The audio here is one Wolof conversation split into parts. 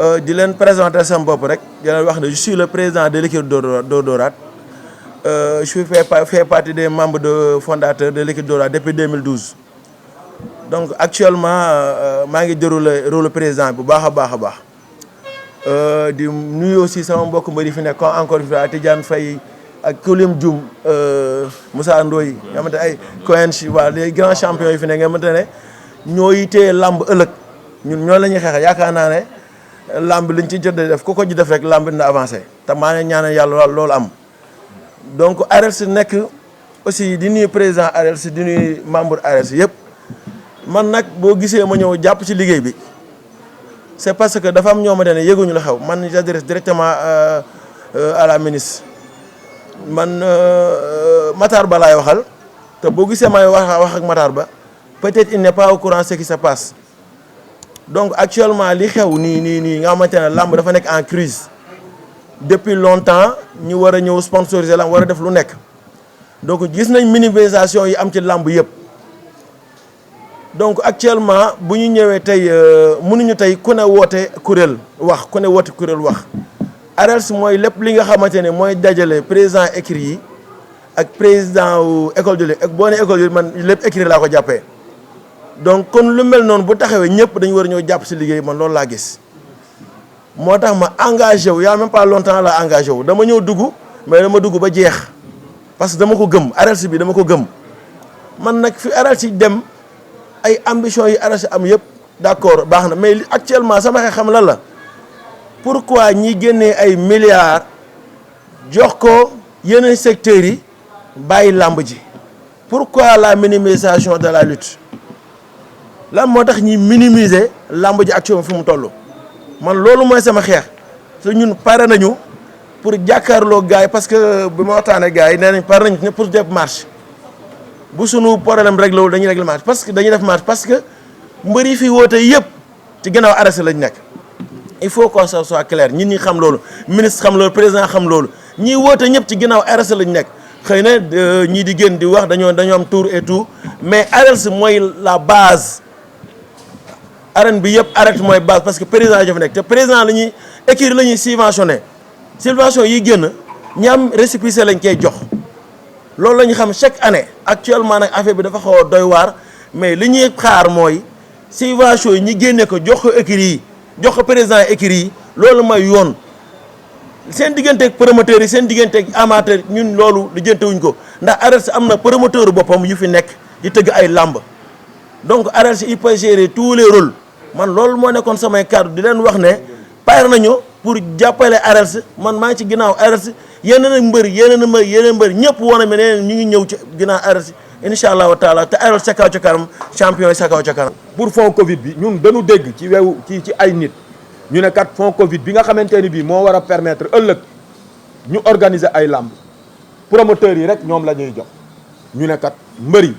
di leen présenter sama bopp rek di leen wax ne je suis le président de l'équipe d'eau-dorade. Je fais partie des membres fondateurs de l'équipe d'eau-dorade depuis 2012. Donc actuellement maa ngi déroulé rôle président bu baax a baax. Di nuyu aussi sama mbokk mbëri fi nekk encore une fois Tidiane Faye ak Koulim Dioum Moussa Ndoye nga xamante ay Coenche waa les grands champions yi fi nekk nga xamante ne ñoo yitee làmb ëllëg ñun ñoo la ñuy xeex yaakaar naa ne làmb liñ ci jot de def ku ko ji def rek làmb dina avancé te maa ngi ñaanal yàlla loolu am. Donc AREELS nekk aussi di nuyu président AREELS di nuyu membre AREELS yëpp man nag boo gisee ma ñëw jàpp ci liggéey bi. C'est parce que dafa am ñoo xamante ne yëguñu la xew man j'adresse directement à la ministre man Matar Ba laay waxal te boo gisee may wax ak Matar Ba peut-être il n'est pas au courant ce qui se passe donc actuellement li xew nii nga xamante ne làmb dafa nekk en crise depuis longtemps ñu war a ñëw sponsoriser làmb war a def lu nekk donc gis nañ minimisation yi am ci làmb yëpp. Donc actuellement bu ñu ñëwee tey mënuñu tey ku ne woote kuréel wax ku ne woote kuréel wax AREELS mooy lépp li nga xamante ne mooy dajale président écurie yi ak président wu école de lutte ak boo nee école de lutte man lépp écurie laa ko jàppee donc kon lu mel noonu bu taxawee ñëpp dañu war a ñëw jàpp si liggéey man loolu laa gis moo tax ma engagé wu yaa même pas longtemps la engagé wu dama ñëw dugg mais dama dugg ba jeex parce que dama ko gëm AREELS bi dama ko gëm man nag fi AREELS yi dem. ay ambition yi AREELS am yëpp d'accord baax na mais actuellement sama xel xam lan la pourquoi ñi génnee ay milliards jox ko yeneen secteurs yi bàyyi làmb ji pourquoi la minimisation de la lutte lan moo tax ñi minimiser làmb ji actuellement fi mu toll man loolu mooy sama xeex te ñun pare nañu pour jàkkaarloo gars yi parce que bi ma waxtaanee gars yi nee nañ pare nañu pour def marche bu sunu problème réglé wul dañuy réglé marche parce que dañuy def marche parce que mbër yi fi woote yëpp ci ginnaaw AREELS lañ nekk il faut que ça soit clair ñit ñi xam loolu ministre xam loolu président xam loolu ñiy woote ñëpp ci ginnaaw AREELS lañ nekk xëy na ñii di génn di wax dañoo am tour et tout mais AREELS mooy la base arène bi yëpp AREELS mooy base parce que président yi fa nekk te président la ñuy écurie la ñuy subventionné subvention yi génn ñi am récépissé lañ koy jox. loolu la ñu xam chaque année actuellement nag affaire bi dafa xaw a doy waar mais li ñuy xaar mooy subvention yi ñi génne ko jox ko écurie yi jox ko président écurie yi loolu mooy yoon seen digganteeg promoteurs yi seen digganteeg amateur ñun loolu lijjantewuñ ko ndax AREELS am na promoteur boppam yu fi nekk di tëgg ay làmb donc AREELS il peut gérer tous les rôles man loolu moo nekkoon samay kàddu di leen wax ne pare nañu pour jàppale AREELS man maa ngi ci ginnaaw AREELS yeneen mbër ñëpp woon na ne ñu ngi ñëw ci ginnaaw AREELS incha allahu taala te AREELS ca kaw ca kanam champion yi ca kaw ca kanam. pour fond Covid bi ñun dañu dégg ci ay nit ñu ne kat fond Covid bi nga xamante ni bii moo war a permettre ëllëg ñu organiser ay làmb promoteurs yi rek ñoom la ñuy jox ñu ne kat mbër yi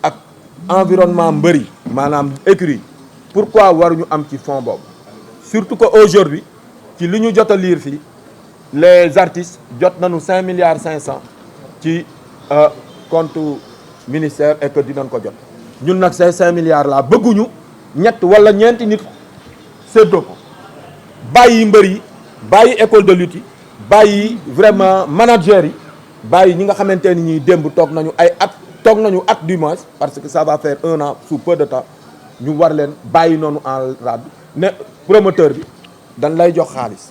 ak environnement mbër yi maanaam écurie pourquoi waruñu am ci fond boobu surtout que aujourd'hui ci li ñu jot a lire fii. Les artistes jot nañu 5 milliards 500 ci compte ministère et que dinañ ko jot ñun nag ces 5 milliards là bëgguñu ñett wala ñeenti nit séddoo ko bàyyi mbër yi bàyyi école de lutte yi bàyyi vraiment managers yi bàyyi ñi nga xamante ni ñuy démb toog nañu at du moins parce que ça va faire 1 an sous peu de temps ñu war leen bàyyi noonu en rade ne promoteur bi dañ lay jox xaalis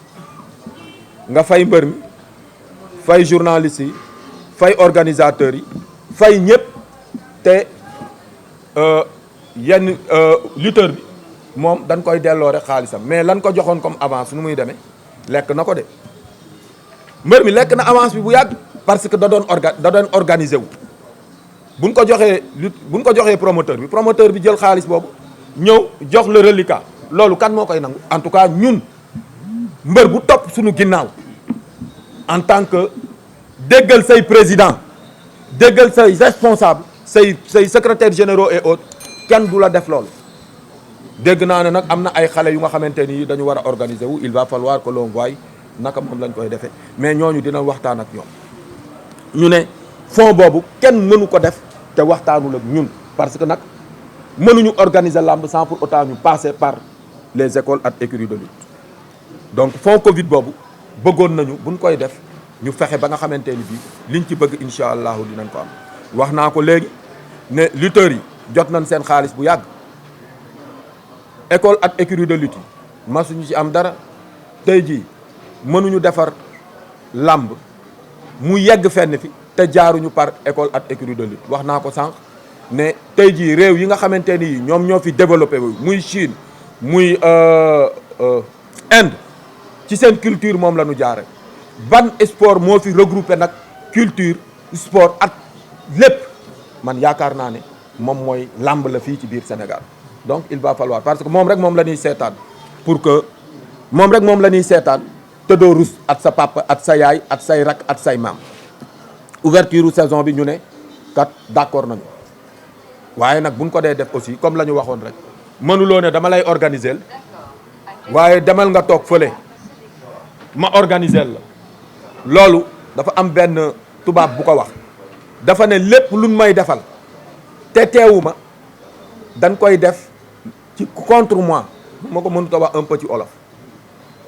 nga fay mbër mi fay journalistes yi fay organisateurs yi fay ñëpp te yenn lutteur bi moom dañ koy delloo rek xaalisam mais lan ko joxoon comme avance nu muy demee lekk na ko de mbër mi lekk na avance bi bu yàgg parce que da doon organiser wu buñ ko joxee promoteur bi jël xaalis boobu ñëw jox le reliquat loolu kan moo koy nangu en tout cas ñun mbër bu topp suñu ginnaaw en tant que déggal say président déggal say responsable say secrétaires généraux et autres kenn du la def loolu dégg naa ne nag am na ay xale yu nga xamante ni dañu war a organiser wu il va falloir que l'on voie naka moom lañ koy defee mais ñooñu dina waxtaan ak ñoom ñu ne fonds boobu kenn mënu ko def te waxtaanul ak ñun parce que nag mënuñu organiser lamb sans pour autant ñu passer par les écoles ak écuries de lutte. Donc fonds Covid boobu bëggoon nañu buñ koy def ñu fexe ba nga xamante ni bii liñ ci bëgg incha allahu dinañ ko am. wax naa ko léegi ne lutteurs yi jot nañ seen xaalis bu yàgg école ak écurie de lutte yi masuñu ci am dara tey jii mënuñu defar làmb mu yegg fenn fi te jaaruñu par école ak écurie de lutte. wax naa ko sànq ne tey jii réew yi nga xamante ni ñoom ñoo fi développé wu muy Chine muy Inde ci seen culture moom la ñu jaare ban sport moo fi regroupé nag culture sport ak lépp man yaakaar naa ne moom mooy làmb la fii ci biir Sénégal. Donc il va falloir parce que moom rek moom la ñuy seetaan pour que moom rek moom la ñuy seetaan te doo rus at sa papa at sa yaay at say rak at say maam. ouverture saison bi ñu ne kat d'accord nañu waaye nag buñ ko dee def aussi comme la ñu waxoon rek mënuloo ne dama lay organiser waaye demal nga toog fële ma organiser la. loolu dafa am benn tubaab bu ko wax dafa ne lépp luñ may defal te teewuma dañ koy def ci contre moi moo ko mënut a wax un peu ci olof.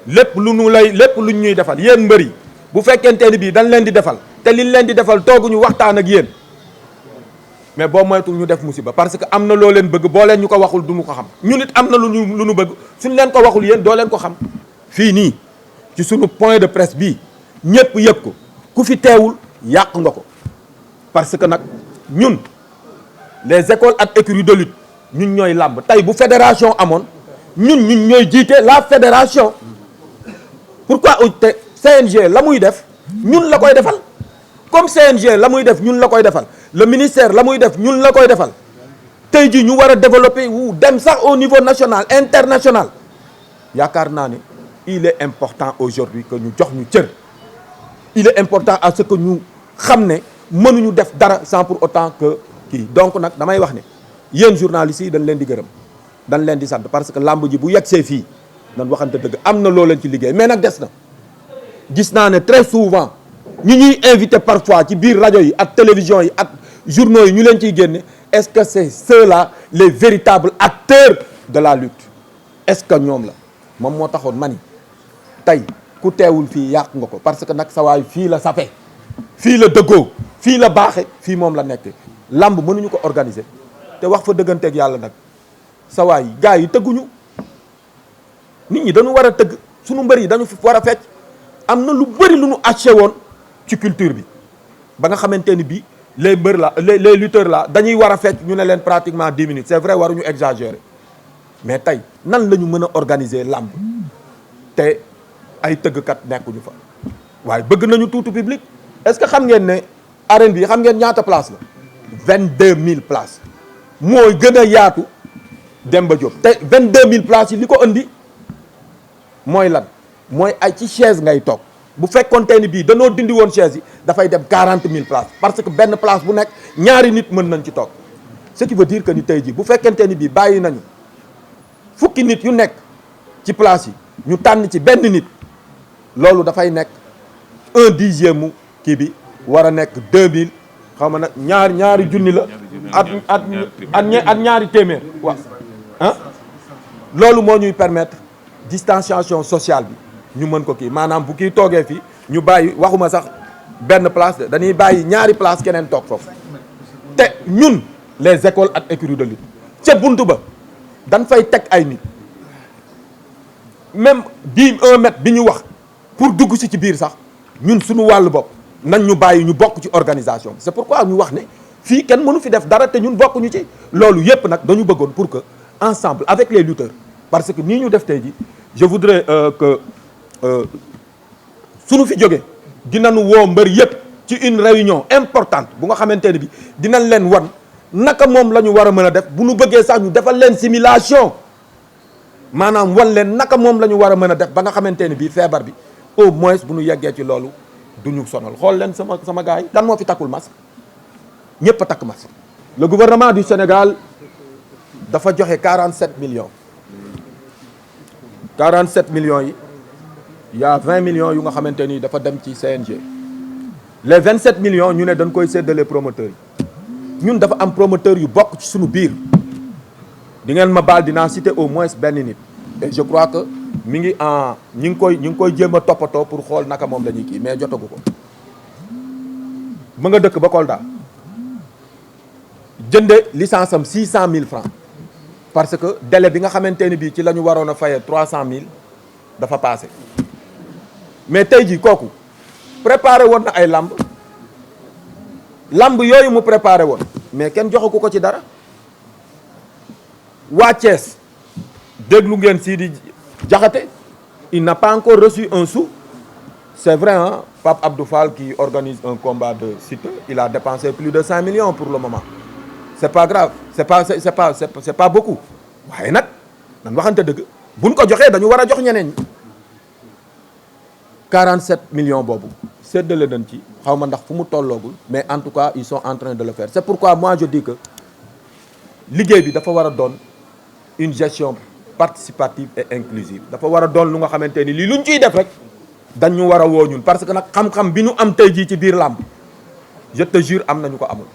lépp lu luñ ñuy defal yéen mbër yi bu fekkente ni bii dañ leen di defal te liñ leen di defal tooguñu waxtaan ak yéen mais boo moytul ñu def musiba parce que am na loo leen bëgg boo leen ñu ko waxul du ñu ko xam. ñun it am na lu ñu bëgg suñ leen ko waxul yéen doo leen ko xam. fii nii ci sunu point de presse bii ñëpp yëg ko ku fi teewul yàq nga ko parce que nag ñun les écoles ak écuries de lutte ñun ñooy làmb tey bu fédération amoon ñun ñooy jiite la fédération. pourquoi te CNG la muy def ñun la koy defal comme CNG la muy def ñun la koy defal le ministère la muy def ñun la koy defal tey jii ñu war a développer wu dem sax au niveau national international yaakaar naa ne il est important aujourd'hui que ñu jox ñu cër. il est important à ce que ñu xam ne mënuñu def dara sans pour autant que kii donc nag damay wax ne yéen journalistes yi dañ leen di gërëm dañ leen di sant parce que làmb ji bu yegsee fii dañ waxante dëgg am na loo leen ci liggéey mais nag des na gis naa ne très souvent ñu ñuy invité parfois ci biir rajo yi ak télévision yi ak journaux yi ñu leen ciy génne est-ce que c'est ceux-là les véritables acteurs de la lutte est-ce que ñoom la moom moo taxoon ma ni tey ku teewul fii yàq nga ko parce que nag sa waay fii la sape fii la dëggoo fii la baaxe fii moom la nekk lamb mënuñu ko organiser te wax fa dëgganteeg yàlla nag sa waay gars yi tëgguñu nit ñi dañu war a tëgg suñu mbër yi dañu war a fecc am na lu bëri lu ñu acheté woon ci culture bi ba nga xamante ni bii les mbër la les lutteurs là dañuy war a fecc ñu ne leen pratiquement 10 minutes c'est vrai waruñu exagérer mais tey nan la ñu mën a organiser lamb te ay tëggkat nekkuñu fa waaye bëgg nañu tuuti public est-ce que xam ngeen ne arène bi xam ngeen ñaata place la 22000 places mooy gën a yaatu Demba Diop te 22000 places yi li ko andi mooy lan mooy ay ci chaise ngay toog bu fekkoonte ni bii danoo dindi woon chaise yi dafay dem 40000 places parce que benn place bu nekk ñaari nit mën nañ ci toog ce qui veut dire que ni tey jii bu fekkente ni bii bàyyi nañu fukki nit yu nekk ci place yi ñu tànn ci benn nit loolu dafay nekk 1/10 mu kii bi war a nekk 2000 xaw ma nag ñaari junni la at ñaari téeméer waaw ah loolu moo ñuy permettre distanciation sociale bi ñu mën ko kii maanaam bu kii toogee fii ñu bàyyi waxuma sax benn place dañuy bàyyi ñaari place keneen toog foofu te ñun les écoles ak écuries de lutte ca buntu ba dañ fay teg ay nit même 1 mètre bi ñu wax pour dugg si ci biir sax ñun suñu wàllu bopp nañ ñu bàyyi ñu bokk ci organisation bi c'est pourquoi ñu wax ne fii kenn mënu fi def dara te ñun bokkuñu ci loolu yépp nag dañu bëggoon pour que ensemble avec les lutteurs parce que nii ñu def tey ji je voudrais que suñu fi jógee dinañu woo mbër yépp ci une réunion importante bu nga xamante ne bi dinañ leen wan naka moom la ñu war a mën a def bu ñu bëggee sax ñu defal leen simulation maanaam wan leen naka moom la ñu war a mën a def ba nga xamante ne bii feebar bi au moins bu ñu yeggee ci loolu du ñu sonal xool leen sama gars yi kan moo fi takkul masque ñëpp a takk masque. le gouvernement du Sénégal dafa joxe 47 millions 47 millions yi il y a 20 millions yu nga xamante ni dafa dem ci CNG les 27 millions ñu ne dañ koy séddale promoteurs yi ñun dafa am promoteur yu bokk ci suñu biir di ngeen ma baal dinaa citer au moins benn nit et je crois que mi ngi en ñi ngi koy jéem a toppatoo pour xool naka moom la ñuy kii mais jotagu ko. ma nga dëkk ba Kolda jënde licence am 600 000 francs parce que délai bi nga xamante ni bii ci la ñu waroon a fayee 300 000 dafa passé mais tey jii kooku préparé woon na ay lamb yooyu mu préparé woon mais kenn joxagu ko ci dara. waa Thiès déglu ngeen Sidi Diakhaté il n'a pas encore reçu un sou. C'est vrai, hein, Pape Abdou Fall qui organise un combat de Siteu, il a dépensé plus de 5 millions pour le moment. C'est pas grave, c'est pas beaucoup. waaye nag nan waxante dëgg buñ ko joxee dañu war a jox ñeneen ñi 47 millions boobu séddale nañ ci xaw ma ndax fu mu tolloogul mais en tout cas ils sont en train de le faire. C'est pourquoi moi je dis que liggéey bi dafa war a doon une gestion participative et inclusive. dafa war a doon lu nga xamante ni lii luñ ciy def rek dañu war a woo ñun parce que nag xam-xam bi ñu am tey jii ci biir làmb je te jure am nañu ko amul.